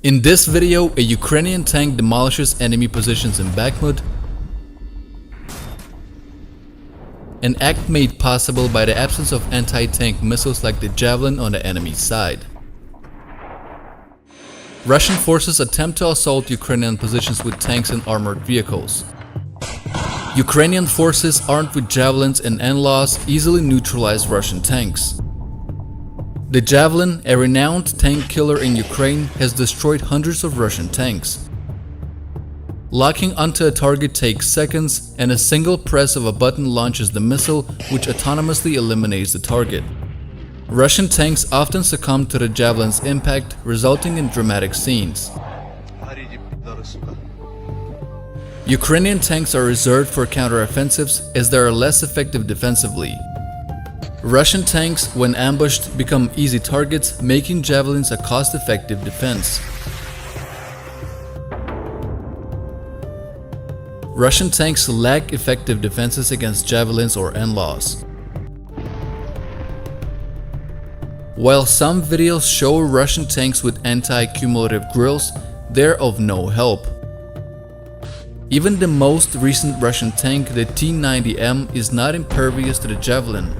In this video, a Ukrainian tank demolishes enemy positions in Bakhmut, an act made possible by the absence of anti-tank missiles like the Javelin on the enemy's side. Russian forces attempt to assault Ukrainian positions with tanks and armored vehicles. Ukrainian forces armed with javelins and NLAWs easily neutralize Russian tanks. The Javelin, a renowned tank killer in Ukraine, has destroyed hundreds of Russian tanks. Locking onto a target takes seconds, and a single press of a button launches the missile, which autonomously eliminates the target. Russian tanks often succumb to the Javelin's impact, resulting in dramatic scenes. Ukrainian tanks are reserved for counteroffensives as they are less effective defensively. Russian tanks, when ambushed, become easy targets, making Javelins a cost-effective defense. Russian tanks lack effective defenses against Javelins or NLAWs. While some videos show Russian tanks with anti-cumulative drills, they're of no help. Even the most recent Russian tank, the T-90M, is not impervious to the Javelin.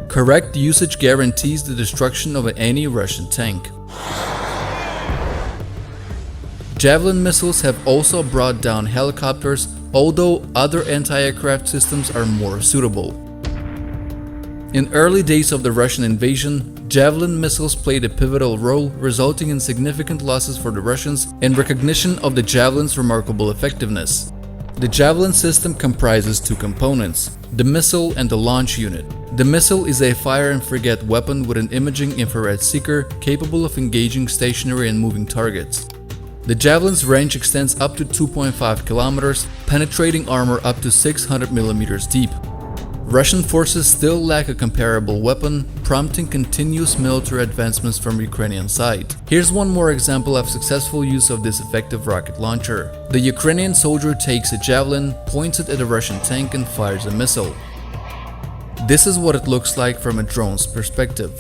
Correct usage guarantees the destruction of any Russian tank. Javelin missiles have also brought down helicopters, although other anti-aircraft systems are more suitable. In early days of the Russian invasion, Javelin missiles played a pivotal role, resulting in significant losses for the Russians and recognition of the Javelin's remarkable effectiveness. The Javelin system comprises two components: the missile and the launch unit. The missile is a fire-and-forget weapon with an imaging infrared seeker capable of engaging stationary and moving targets. The Javelin's range extends up to 2.5 kilometers, penetrating armor up to 600 millimeters deep. Russian forces still lack a comparable weapon, prompting continuous military advancements from Ukrainian side. Here's one more example of successful use of this effective rocket launcher. The Ukrainian soldier takes a Javelin, points it at a Russian tank and fires a missile. This is what it looks like from a drone's perspective.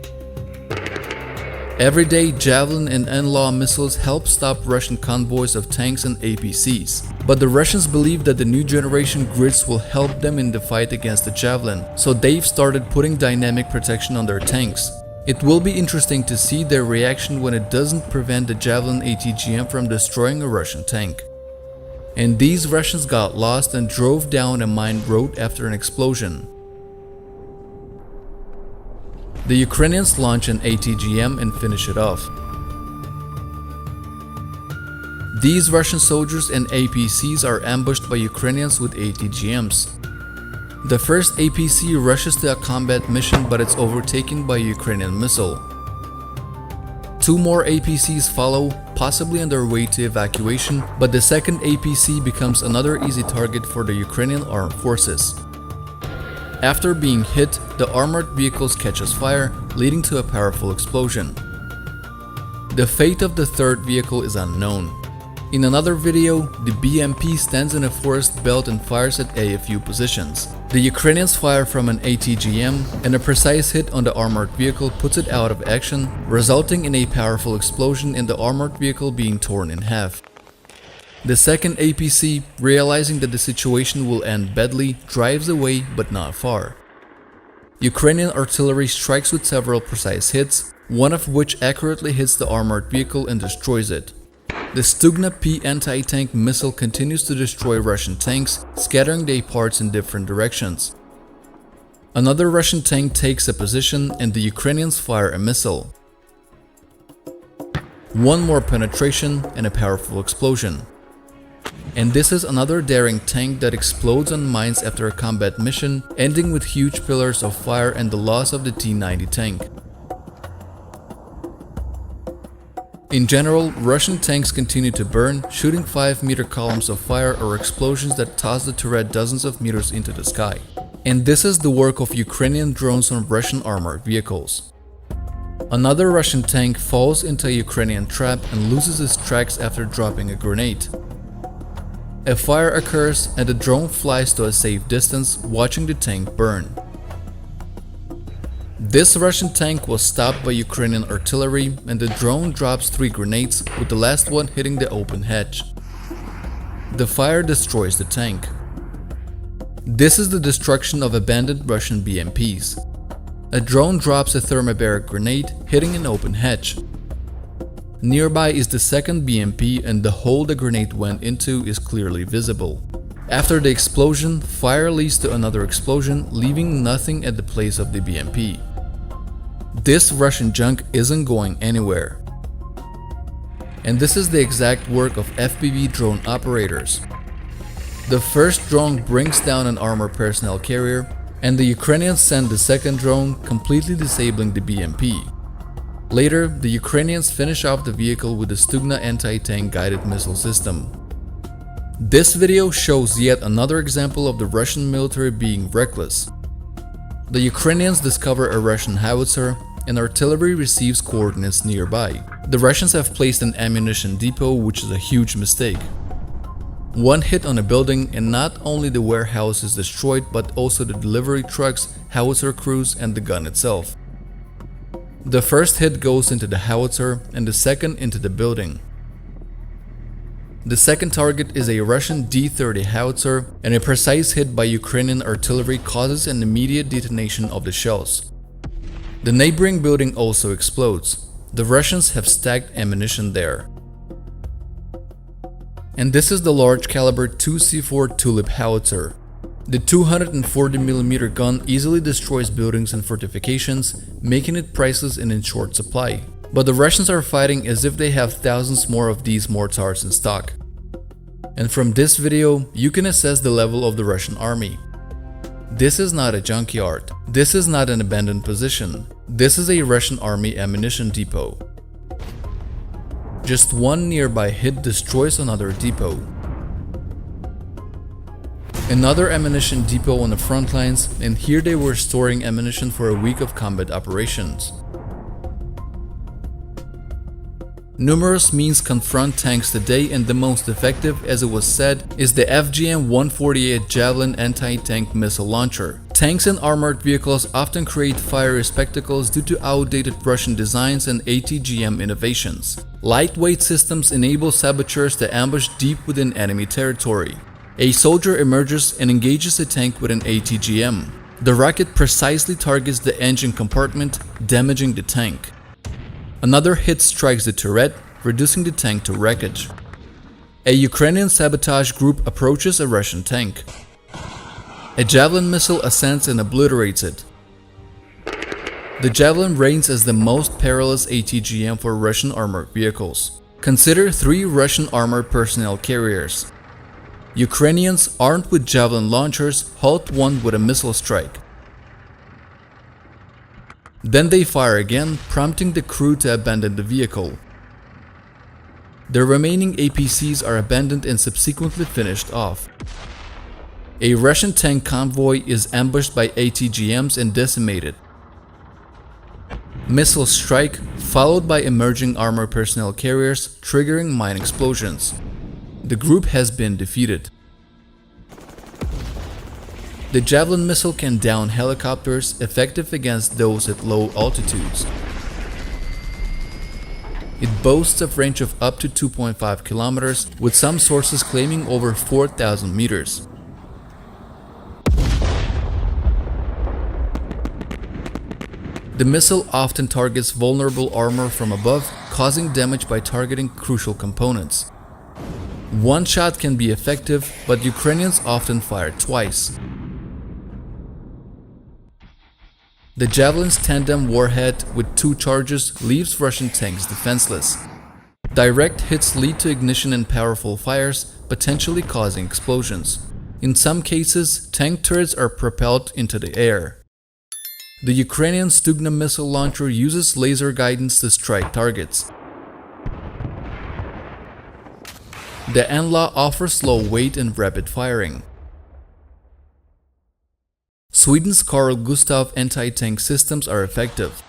Every day, Javelin and NLAW missiles help stop Russian convoys of tanks and APCs. But the Russians believe that the new generation grids will help them in the fight against the Javelin, so they've started putting dynamic protection on their tanks. It will be interesting to see their reaction when it doesn't prevent the Javelin ATGM from destroying a Russian tank. And these Russians got lost and drove down a mined road after an explosion. The Ukrainians launch an ATGM and finish it off. These Russian soldiers and APCs are ambushed by Ukrainians with ATGMs. The first APC rushes to a combat mission, but it's overtaken by a Ukrainian missile. Two more APCs follow, possibly on their way to evacuation, but the second APC becomes another easy target for the Ukrainian armed forces. After being hit, the armored vehicles catches fire, leading to a powerful explosion. The fate of the third vehicle is unknown. In another video, the BMP stands in a forest belt and fires at AFU positions. The Ukrainians fire from an ATGM, and a precise hit on the armored vehicle puts it out of action, resulting in a powerful explosion and the armored vehicle being torn in half. The second APC, realizing that the situation will end badly, drives away but not far. Ukrainian artillery strikes with several precise hits, one of which accurately hits the armored vehicle and destroys it. The Stugna P anti-tank missile continues to destroy Russian tanks, scattering their parts in different directions. Another Russian tank takes a position and the Ukrainians fire a missile. One more penetration and a powerful explosion. And this is another daring tank that explodes on mines after a combat mission, ending with huge pillars of fire and the loss of the T-90 tank. In general, Russian tanks continue to burn, shooting 5-meter columns of fire or explosions that toss the turret dozens of meters into the sky. And this is the work of Ukrainian drones on Russian armored vehicles. Another Russian tank falls into a Ukrainian trap and loses its tracks after dropping a grenade. A fire occurs and the drone flies to a safe distance, watching the tank burn. This Russian tank was stopped by Ukrainian artillery, and the drone drops 3 grenades, with the last one hitting the open hatch. The fire destroys the tank. This is the destruction of abandoned Russian BMPs. A drone drops a thermobaric grenade, hitting an open hatch. Nearby is the second BMP, and the hole the grenade went into is clearly visible. After the explosion, fire leads to another explosion, leaving nothing at the place of the BMP. This Russian junk isn't going anywhere. And this is the exact work of FPV drone operators. The first drone brings down an armored personnel carrier, and the Ukrainians send the second drone, completely disabling the BMP. Later, the Ukrainians finish off the vehicle with the Stugna anti-tank guided missile system. This video shows yet another example of the Russian military being reckless. The Ukrainians discover a Russian howitzer, and artillery receives coordinates nearby. The Russians have placed an ammunition depot, which is a huge mistake. One hit on a building, and not only the warehouse is destroyed, but also the delivery trucks, howitzer crews, and the gun itself. The first hit goes into the howitzer, and the second into the building. The second target is a Russian D-30 howitzer, and a precise hit by Ukrainian artillery causes an immediate detonation of the shells. The neighboring building also explodes. The Russians have stacked ammunition there. And this is the large caliber 2C4 Tulip howitzer. The 240mm gun easily destroys buildings and fortifications, making it priceless and in short supply. But the Russians are fighting as if they have thousands more of these mortars in stock. And from this video, you can assess the level of the Russian army. This is not a junkyard. This is not an abandoned position. This is a Russian army ammunition depot. Just one nearby hit destroys another depot. Another ammunition depot on the front lines, and here they were storing ammunition for a week of combat operations. Numerous means confront tanks today, and the most effective, as it was said, is the FGM-148 Javelin anti-tank missile launcher. Tanks and armored vehicles often create fiery spectacles due to outdated Russian designs and ATGM innovations. Lightweight systems enable saboteurs to ambush deep within enemy territory. A soldier emerges and engages a tank with an ATGM. The rocket precisely targets the engine compartment, damaging the tank. Another hit strikes the turret, reducing the tank to wreckage. A Ukrainian sabotage group approaches a Russian tank. A Javelin missile ascends and obliterates it. The Javelin reigns as the most perilous ATGM for Russian armored vehicles. Consider 3 Russian armored personnel carriers. Ukrainians, armed with Javelin launchers, halt one with a missile strike. Then they fire again, prompting the crew to abandon the vehicle. The remaining APCs are abandoned and subsequently finished off. A Russian tank convoy is ambushed by ATGMs and decimated. Missiles strike, followed by emerging armored personnel carriers, triggering mine explosions. The group has been defeated. The Javelin missile can down helicopters, effective against those at low altitudes. It boasts a range of up to 2.5 kilometers, with some sources claiming over 4,000 meters. The missile often targets vulnerable armor from above, causing damage by targeting crucial components. One shot can be effective, but Ukrainians often fire twice. The Javelin's tandem warhead with 2 charges leaves Russian tanks defenseless. Direct hits lead to ignition and powerful fires, potentially causing explosions. In some cases, tank turrets are propelled into the air. The Ukrainian Stugna missile launcher uses laser guidance to strike targets. The Anla offers low weight and rapid firing. Sweden's Carl Gustaf anti-tank systems are effective.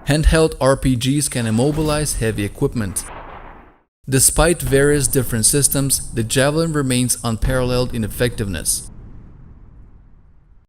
Handheld RPGs can immobilize heavy equipment. Despite various different systems, the Javelin remains unparalleled in effectiveness.